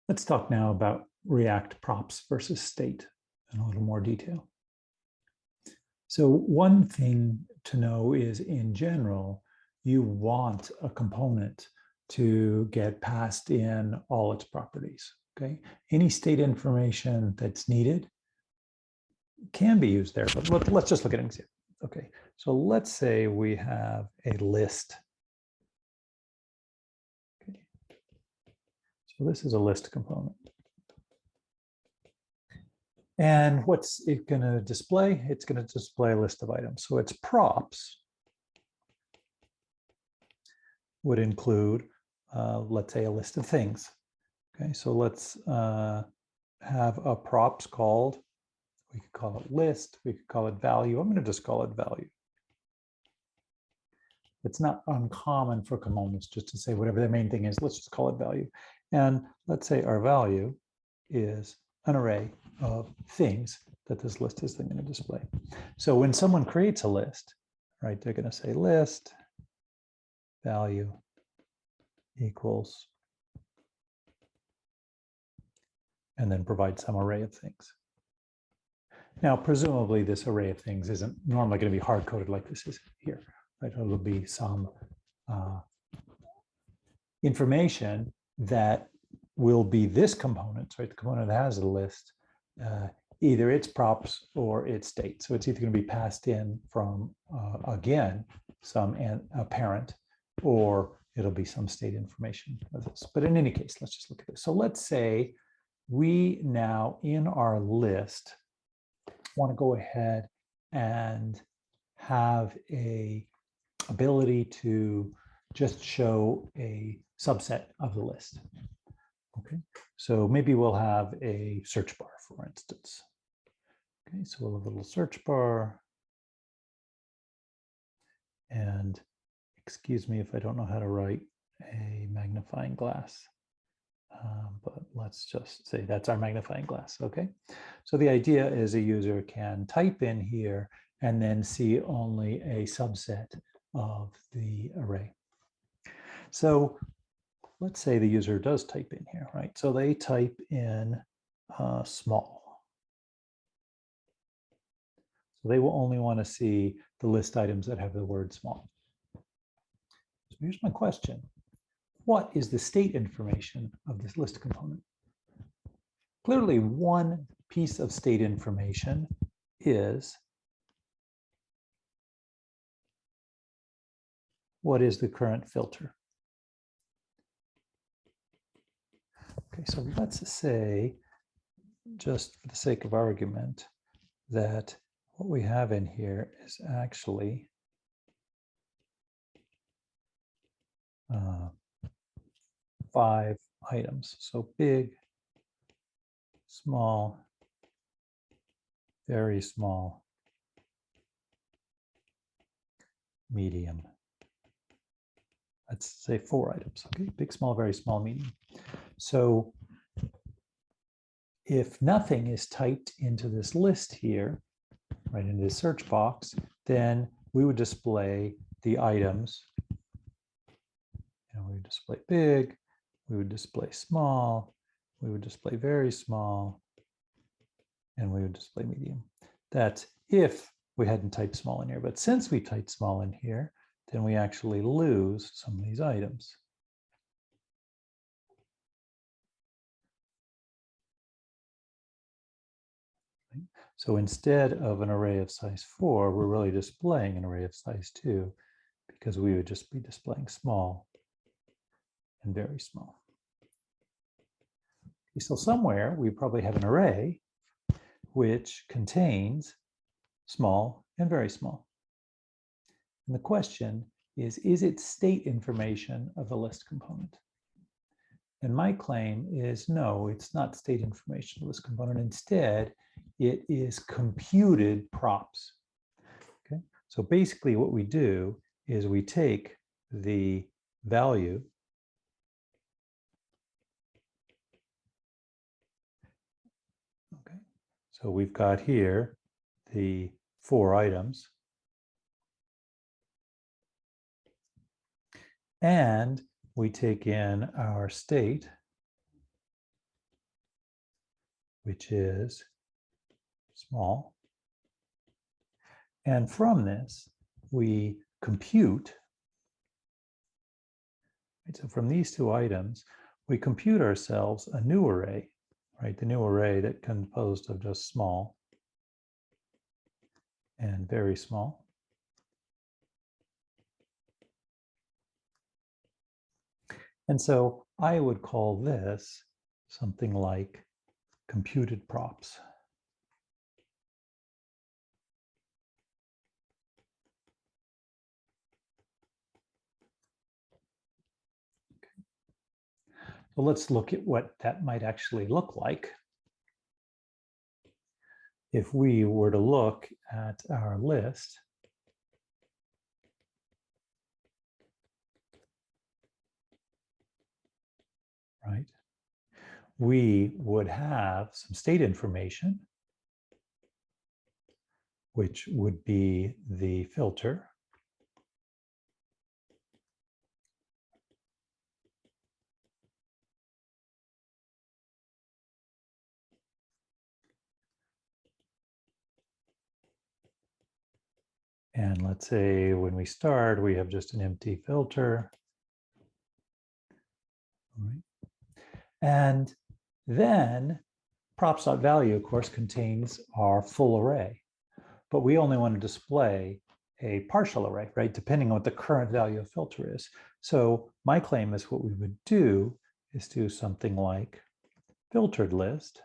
Let's talk now about React props versus state in a little more detail. So one thing to know is, in general, you want a component to get passed in all its properties. Okay, any state information that's needed can be used there, but let's just look at an example. Okay, so let's say we have a list. Okay. So this is a list component. And what's it going to display? It's going to display a list of items. So its props would include, let's say, a list of things. Okay, so let's have a props called, we could call it list, we could call it value. I'm going to just call it value. It's not uncommon for components just to say whatever the main thing is, let's just call it value. And let's say our value is an array of things that this list is then going to display. So when someone creates a list, right, they're going to say list value equals, and then provide some array of things. Now, presumably this array of things isn't normally going to be hard-coded like this is here, right? It'll be some information that will be this component, right? The component that has a list, either its props or its state. So it's either going to be passed in from, again, some a parent, or it'll be some state information of this. But in any case, let's just look at this. So let's say we now, in our list, want to go ahead and have a ability to just show a subset of the list. Okay, so maybe we'll have a search bar, for instance. Okay, so we'll have a little search bar. And excuse me if I don't know how to write a magnifying glass. But let's just say that's our magnifying glass, okay? So the idea is a user can type in here and then see only a subset of the array. So let's say the user does type in here, right? So they type in small. So they will only want to see the list items that have the word small. So here's my question. What is the state information of this list component? Clearly, one piece of state information is what is the current filter. Okay, so let's say, just for the sake of argument, that what we have in here is actually five items. So big, small, very small, medium. Let's say 4 items. Okay, big, small, very small, medium. So if nothing is typed into this list here, right into the search box, then we would display the items. And we would display big, we would display small, we would display very small, and we would display medium. That's if we hadn't typed small in here. But since we typed small in here, then we actually lose some of these items. So instead of an array of size 4, we're really displaying an array of size 2, because we would just be displaying small and very small. Okay, so somewhere we probably have an array which contains small and very small. And the question is it state information of the list component? And my claim is no, it's not state information of the list component. Instead, it is computed props. Okay, so basically what we do is we take the value So we've got here the 4 items. And we take in our state. which is small. And from this, we compute. Right? So from these two items, we compute ourselves a new array, right? The new array that composed of just small and very small. And so I would call this something like computed props. Okay. So let's look at what that might actually look like. If we were to look at our list, right, we would have some state information, which would be the filter. And let's say when we start, we have just an empty filter. All right. And then props.value, of course, contains our full array. But we only want to display a partial array, right? Depending on what the current value of filter is. So my claim is what we would do is do something like filtered list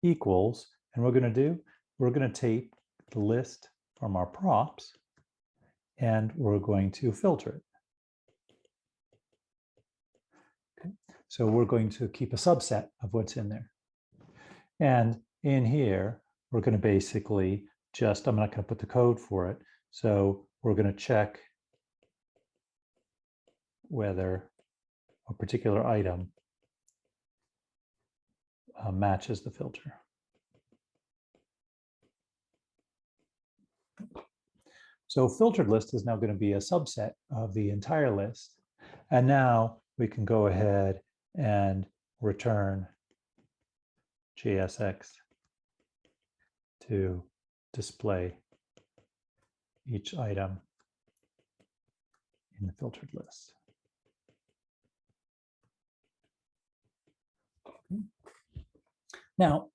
equals, and we're going to take the list from our props and we're going to filter it. Okay. So we're going to keep a subset of what's in there. And in here, we're going to basically just, I'm not going to put the code for it. So we're going to check whether a particular item matches the filter. So filtered list is now going to be a subset of the entire list. And now we can go ahead and return JSX to display each item in the filtered list. Now,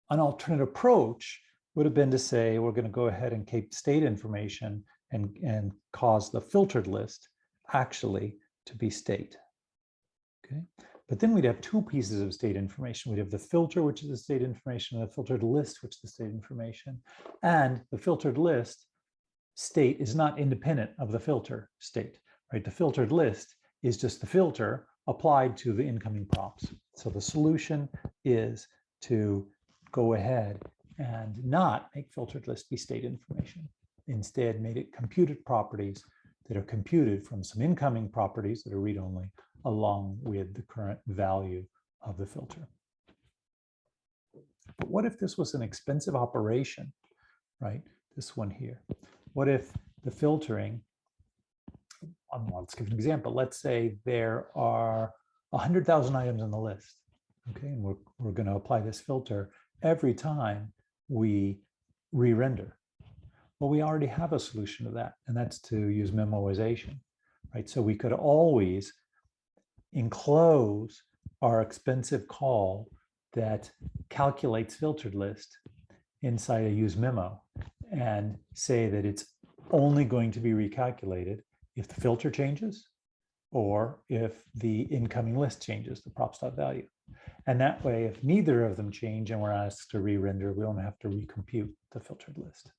an alternate approach would have been to say, we're going to go ahead and keep state information and cause the filtered list actually to be state. Okay. But then we'd have two pieces of state information. We'd have the filter, which is the state information, and the filtered list, which is the state information. And the filtered list state is not independent of the filter state, right? The filtered list is just the filter applied to the incoming props. So the solution is to go ahead and not make filtered list be state information. Instead, made it computed properties that are computed from some incoming properties that are read-only along with the current value of the filter. But what if this was an expensive operation, right? This one here. What if the filtering, let's give an example. Let's say there are 100,000 items on the list. Okay, and we're going to apply this filter every time we re-render. Well, we already have a solution to that, and that's to use memoization, right? So we could always enclose our expensive call that calculates filtered list inside a use memo and say that it's only going to be recalculated if the filter changes or if the incoming list changes, the props.value. And that way, if neither of them change and we're asked to re-render, we don't have to recompute the filtered list.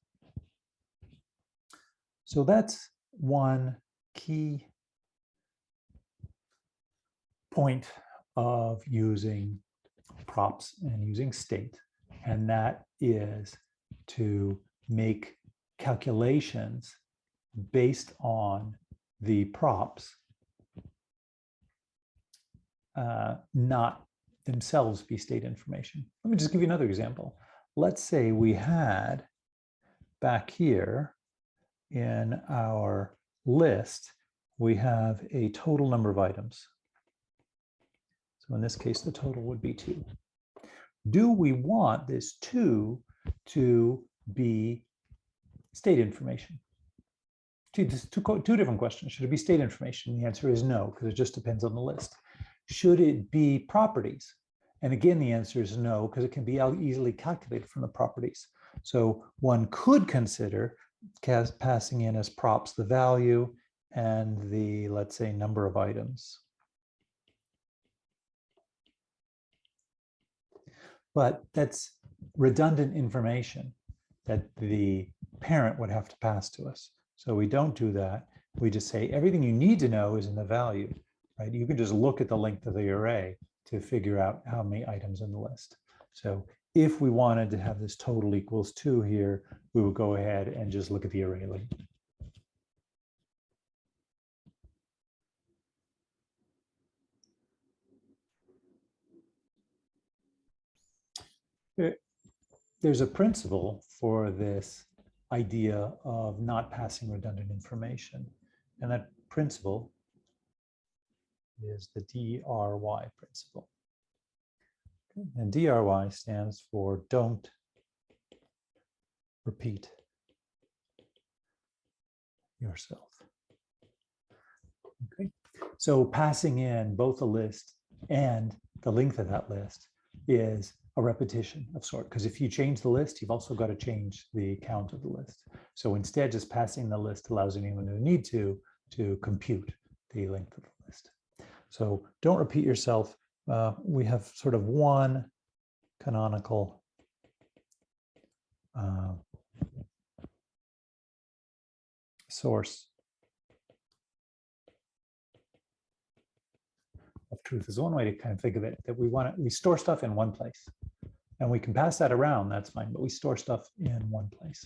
So that's one key point of using props and using state, and that is to make calculations based on the props, not themselves be state information. Let me just give you another example. Let's say we had back here in our list, we have a total number of items. So in this case, the total would be 2. Do we want this 2 to be state information? Two different questions. Should it be state information? The answer is no, because it just depends on the list. Should it be properties? And again, the answer is no, because it can be easily calculated from the properties. So one could consider passing in as props the value and the, let's say, number of items. But that's redundant information that the parent would have to pass to us. So we don't do that. We just say everything you need to know is in the value, right? You can just look at the length of the array to figure out how many items in the list. So if we wanted to have this total equals 2 here, we would go ahead and just look at the array length. There's a principle for this idea of not passing redundant information. And that principle is the DRY principle. And DRY stands for don't repeat yourself. Okay. So passing in both the list and the length of that list is a repetition of sort, because if you change the list, you've also got to change the count of the list. So instead, just passing the list allows anyone who need to compute the length of the list. So don't repeat yourself. We have sort of one canonical source of truth is one way to kind of think of it, that we store stuff in one place. And we can pass that around, that's fine, but we store stuff in one place.